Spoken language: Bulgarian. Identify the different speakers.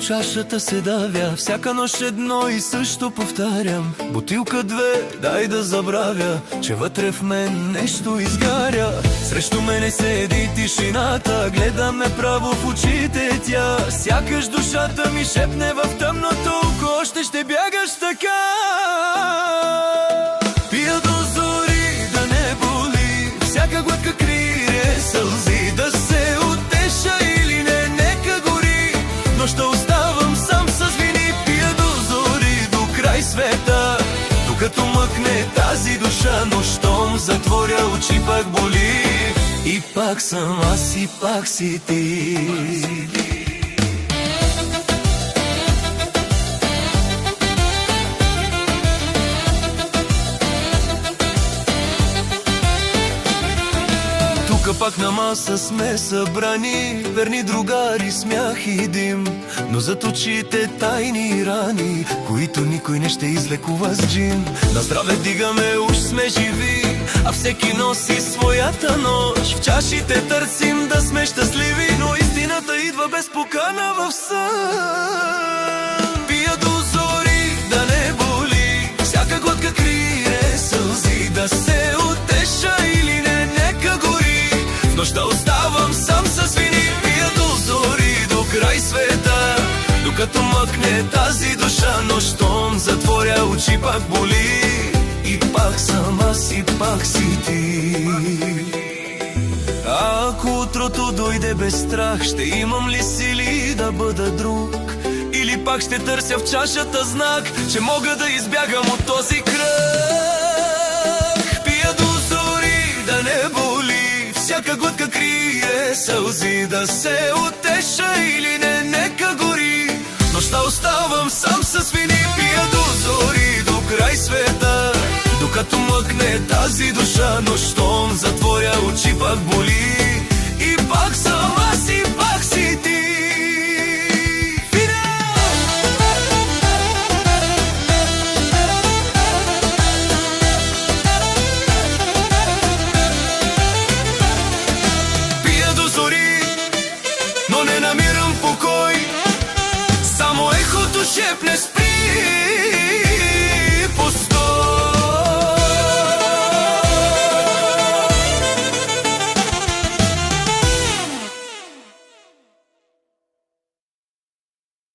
Speaker 1: чашата се давя, всяка нощ едно и също повтарям. Бутилка две, дай да забравя, че вътре в мен нещо изгаря. Срещу мене седи тишината, гледаме право в очите тя. Сякаш душата ми шепне в тъмното око, още ще бягаш така. Пия до зори да не боли, всяка глътка крие сълзи. Да се утеша или не, нека гори, но ще оставам сам с вини. Пия до зори, до край света, докато мъкне тази душа. Но щом затворя очи, пак боли. И пак съм аз, и пак си ти. Тук пак на маса сме събрани, верни другари, смях и дим, но зад очите тайни рани, които никой не ще излекува с джин. На здраве дигаме, уж сме живи, а всеки носи своята нощ. В чашите търсим да сме щастливи, но истината идва без покана в сън. Пия до зори да не боли, всяка глътка крие сълзи. Да се утеша или не, нека гори, но ще оставам сам с вини. Пия до зори, до край света, докато мъкне тази душа. Но щом затворя очи, пак боли. И пак съм аз, и пак си ти. Ако утрото дойде без страх, ще имам ли сили да бъда друг? Или пак ще търся в чашата знак, че мога да избягам от този кръг? Пия до зори да не боли, всяка глътка крие сълзи. Да се утеша или не, нека гори, но ще оставам сам с вини. Пия до зори, до край света, докато мъкне тази душа. Но щом затворя очи, пак боли. И пак съм аз, и пак си ти. Пия до зори, но не намирам покой, само ехото шепне спри.